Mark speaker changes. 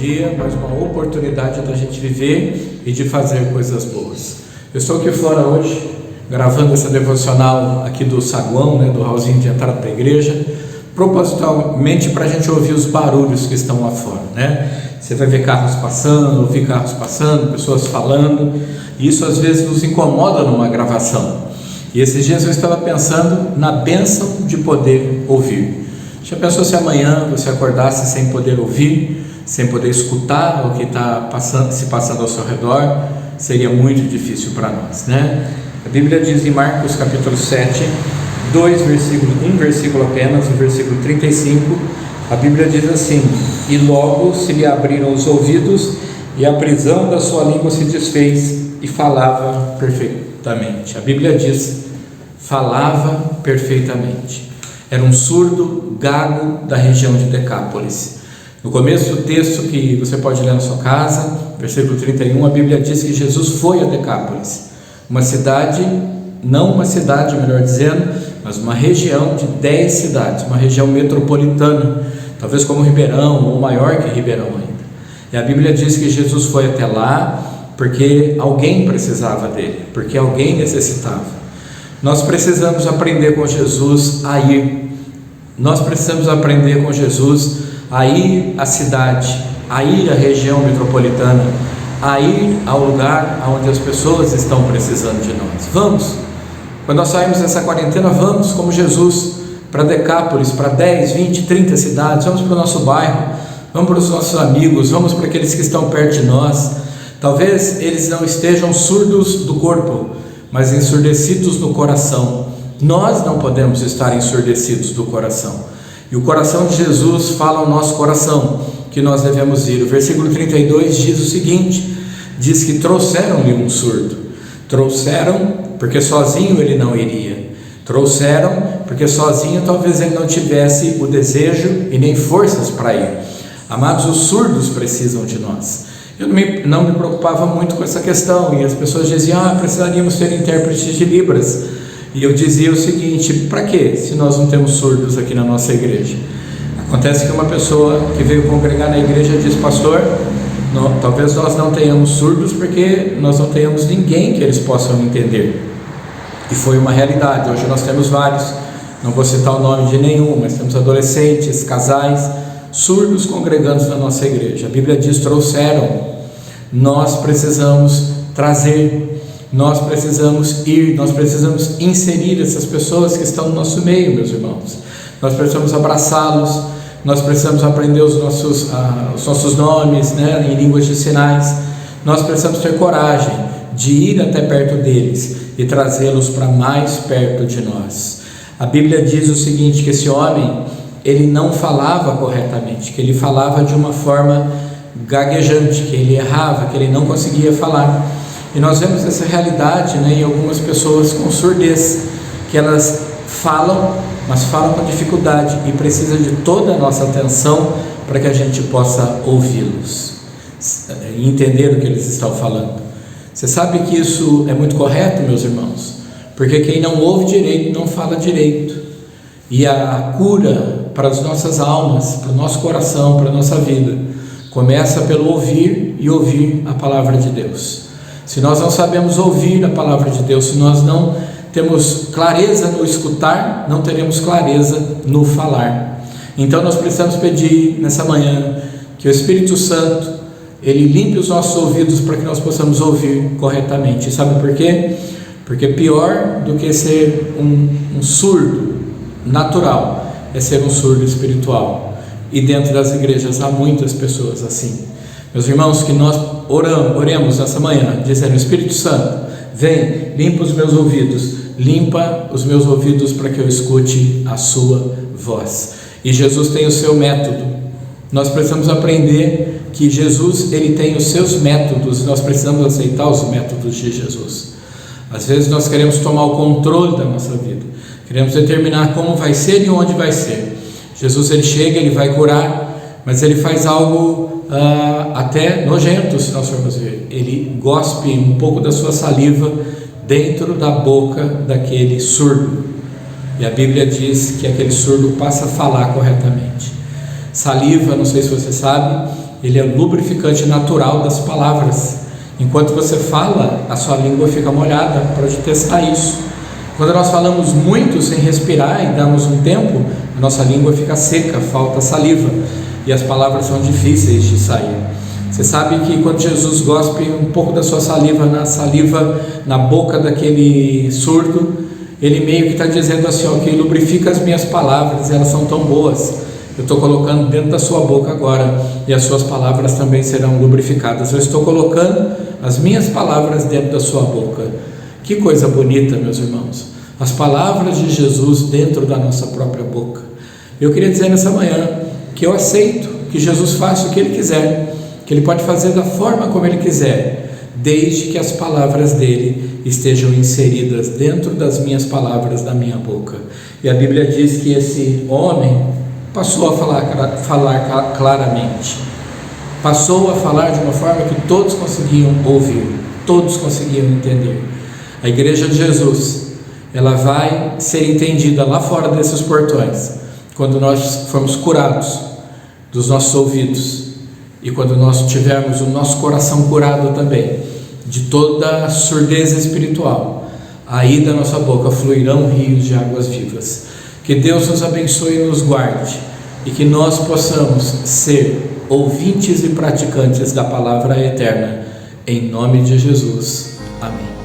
Speaker 1: dia, mais uma oportunidade da gente viver e de fazer coisas boas. Eu estou aqui fora hoje, gravando essa devocional aqui do saguão, do hallzinho de entrada da igreja, propositalmente para a gente ouvir os barulhos que estão lá fora, Você vai ver carros passando, ouvir carros passando, pessoas falando, e isso às vezes nos incomoda numa gravação. E esses dias eu estava pensando na bênção de poder ouvir. Já pensou se amanhã você acordasse sem poder ouvir, sem poder escutar o que está se passando ao seu redor? Seria muito difícil para nós, A Bíblia diz em Marcos capítulo 7, um versículo apenas, o versículo 35, a Bíblia diz assim: e logo se lhe abriram os ouvidos e a prisão da sua língua se desfez e falava perfeitamente. A Bíblia diz, falava perfeitamente. Era um surdo gago da região de Decápolis. No começo do texto, que você pode ler na sua casa, versículo 31, a Bíblia diz que Jesus foi a Decápolis, uma cidade, não uma cidade, melhor dizendo, mas uma região de 10 cidades, uma região metropolitana, talvez como Ribeirão, ou maior que Ribeirão ainda. E a Bíblia diz que Jesus foi até lá porque alguém precisava dele, porque alguém necessitava. Nós precisamos aprender com Jesus a ir. Nós precisamos aprender com Jesus a ir à cidade, a ir à região metropolitana, a ir ao lugar onde as pessoas estão precisando de nós. Vamos! Quando nós saímos dessa quarentena, vamos como Jesus para Decápolis, para 10, 20, 30 cidades, vamos para o nosso bairro, vamos para os nossos amigos, vamos para aqueles que estão perto de nós. Talvez eles não estejam surdos do corpo, mas ensurdecidos no coração. Nós não podemos estar ensurdecidos do coração. E o coração de Jesus fala ao nosso coração que nós devemos ir. O versículo 32 diz o seguinte, diz que trouxeram-lhe um surdo. Trouxeram porque sozinho ele não iria. Trouxeram porque sozinho talvez ele não tivesse o desejo e nem forças para ir. Amados, os surdos precisam de nós. Eu não me preocupava muito com essa questão, e as pessoas diziam, precisaríamos ter intérpretes de Libras, e eu dizia o seguinte, para quê, se nós não temos surdos aqui na nossa igreja? Acontece que uma pessoa que veio congregar na igreja diz, pastor, talvez nós não tenhamos surdos, porque nós não tenhamos ninguém que eles possam entender, e foi uma realidade. Hoje nós temos vários, não vou citar o nome de nenhum, mas temos adolescentes, casais, surdos congregando na nossa igreja. A Bíblia diz, trouxeram. Nós precisamos trazer, nós precisamos ir, nós precisamos inserir essas pessoas que estão no nosso meio, meus irmãos. Nós precisamos abraçá-los, nós precisamos aprender os nossos nomes, em línguas de sinais. Nós precisamos ter coragem de ir até perto deles e trazê-los para mais perto de nós. A Bíblia diz o seguinte, que esse homem, ele não falava corretamente, que ele falava de uma forma gaguejante, que ele errava, que ele não conseguia falar. E nós vemos essa realidade em algumas pessoas com surdez, que elas falam, mas falam com dificuldade, e precisa de toda a nossa atenção para que a gente possa ouvi-los e entender o que eles estão falando. Você sabe que isso é muito correto, meus irmãos, porque quem não ouve direito não fala direito. E a cura para as nossas almas, para o nosso coração, para a nossa vida, começa pelo ouvir e ouvir a palavra de Deus. Se nós não sabemos ouvir a palavra de Deus, se nós não temos clareza no escutar, não teremos clareza no falar. Então nós precisamos pedir nessa manhã que o Espírito Santo, ele limpe os nossos ouvidos para que nós possamos ouvir corretamente. E sabe por quê? Porque pior do que ser um surdo natural é ser um surdo espiritual, e dentro das igrejas há muitas pessoas assim. Meus irmãos, que nós oremos essa manhã, dizendo, Espírito Santo, vem, limpa os meus ouvidos para que eu escute a sua voz. E Jesus tem o seu método. Nós precisamos aprender que Jesus, ele tem os seus métodos, nós precisamos aceitar os métodos de Jesus. Às vezes nós queremos tomar o controle da nossa vida, queremos determinar como vai ser e onde vai ser. Jesus, ele chega, ele vai curar, mas ele faz algo até nojento, se nós formos ver. Ele gospe um pouco da sua saliva dentro da boca daquele surdo, e a Bíblia diz que aquele surdo passa a falar corretamente. Saliva, não sei se você sabe, ele é o lubrificante natural das palavras. Enquanto você fala, a sua língua fica molhada. Pode testar isso. Quando nós falamos muito sem respirar e damos um tempo, a nossa língua fica seca, falta saliva e as palavras são difíceis de sair. Você sabe que quando Jesus gospe um pouco da sua saliva na boca daquele surdo, ele meio que está dizendo assim, ó, que lubrifica as minhas palavras, elas são tão boas, eu estou colocando dentro da sua boca agora, e as suas palavras também serão lubrificadas. Eu estou colocando as minhas palavras dentro da sua boca. Que coisa bonita, meus irmãos, as palavras de Jesus dentro da nossa própria boca. Eu queria dizer nessa manhã que eu aceito que Jesus faça o que Ele quiser, que Ele pode fazer da forma como Ele quiser, desde que as palavras dEle estejam inseridas dentro das minhas palavras da minha boca. E a Bíblia diz que esse homem passou a falar claramente, passou a falar de uma forma que todos conseguiam ouvir, todos conseguiam entender. A igreja de Jesus, ela vai ser entendida lá fora desses portões, quando nós formos curados dos nossos ouvidos, e quando nós tivermos o nosso coração curado também, de toda a surdez espiritual, aí da nossa boca fluirão rios de águas vivas. Que Deus nos abençoe e nos guarde, e que nós possamos ser ouvintes e praticantes da palavra eterna, em nome de Jesus. Amém.